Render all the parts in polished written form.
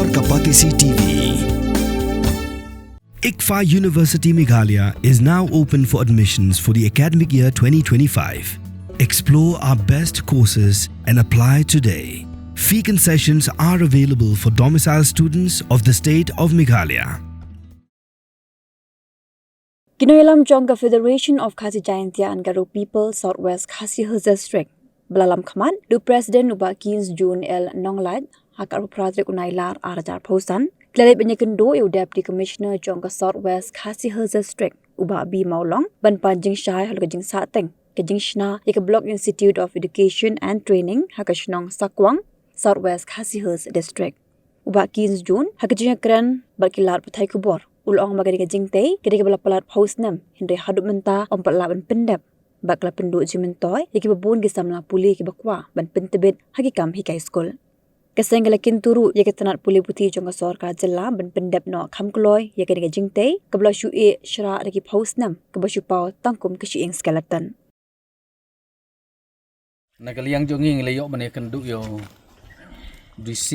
Sor Kapatisi TV. ICFA University Meghalaya is now open for admissions for the academic year 2025. Explore our best courses and apply today. Fee concessions are available for domicile students of the state of Meghalaya. Kinoyalam Jongga Federation of Khasi Jayantia and Garo People Southwest Khasi Hills District. Belalam Khaman, du President Uba 15 June El Nonglad, Hakaru Project Unailar Arajar Posan, Klalip Benyakendo Eu Deputy Commissioner Jongga Southwest Khasi Hills District, Uba B Maulong, Ban Panjing Shai Halgajing Sateng, Kajing Shna, Yaka Block Institute of Education and Training, Hakashnong Sakwang, Southwest Khasi Hills District. Uba 15 June, Hakajing Kran, Balkilar Patai Kubor. Ulong magari jing tei kiri bala palat paus nam hindai hadut menta ompat laban pendap bakla penduk jimentoy yaki babun gisamla puli ki bakwa ban pentebet hakikam hikai skol kesenggala kinturu yaki tanat puli putih jongga sorkar jela ban pendap no khamkloy yaki jing tei kabla shu e shra raki paus nam kabashu pau tangkum kashi ing skeleton nakaliang jonging leyok bane kenduk yo DC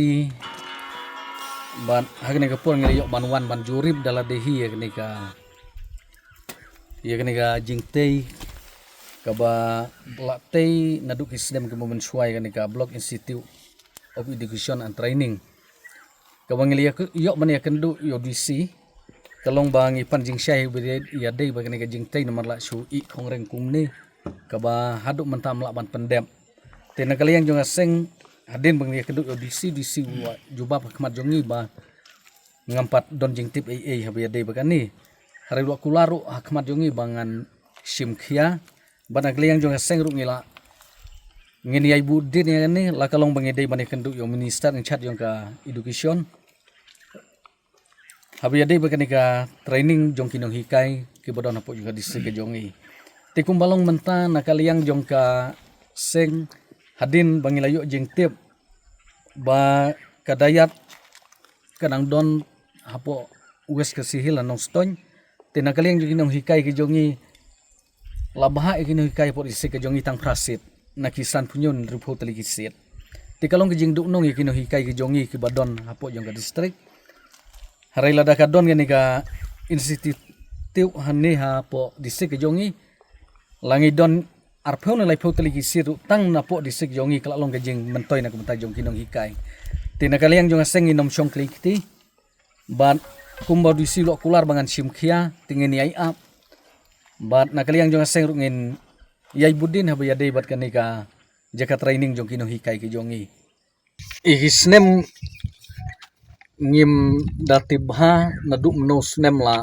ban hagni ka pon ngeliyok ban wan ban jurib dala dehi yakni ka jingtei ka ba latei naduk isdem ke momen suai yakni ka Block Institute of Education and Training ka bangeliyak yok ban yakendu yo DC kalong bang ipan jing syai bede ya dei bagani ka jingtei nomor la su I kongreng kumni ka ba haduk mentam la ban pendem tenakaliang jonga seng hadin bang keduk DC jubah khmat jongi ba ngampat don jing tip habia dei bagani hari lu kularu khmat jongi bangan simkhia bana kliang jonga seng ru ngila ngini ai budin ya ni la kalong bang dei bani kenduk yo minister in charge jong ka education habia dei bagani ka training jong kinong hikai ke bodon apo juga DC ke jongi tikum balong menta nakaliang jong ka seng hadin bangilayo jeng tip ba kadayat kadang don hapo ues kesihil anong stony tinakaliang jong kinong hikai ke jongi labaha kinong hikai po isi ke jongi tang prasit nakisan punyon rupo talikisit tikalong ke jing duknong kinong hikai ke jongi ke badon hapo jong ka distrik haray lada ka don gani ka institute hanne hapo distrik ke jongi langi don arpeu na laipeu tali kisiru tang na po disik jongi kalalong kajing mentoy na kumentai jong kinong hikai tinakaliang jong aseng inom syong klikti bat kumba disi lo kular bangan simkhia tingin yai ap bat nakaliang jong aseng rungin yai budin habaya dei bat kanika jaka training jong kinong hikai ke jongi ihisnem ngim datibha naduk meno snem la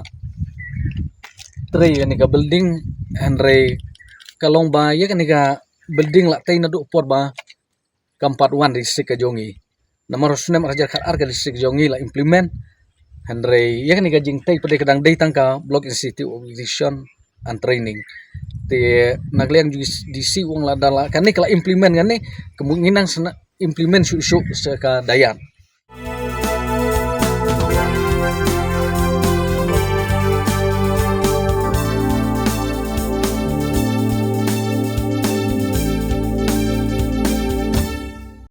tre kanika building henry kalong ba ya kanika building la tay na do por ba kampat wan risik ka jongi namar sunem rajar khat arga risik jongi la implement andre ya kanika jing tay pade kadang day tangka Block Institute of Education and Training te nagliang DC wong la dala kanik la implement ngane kemungkinan implement su ka dayan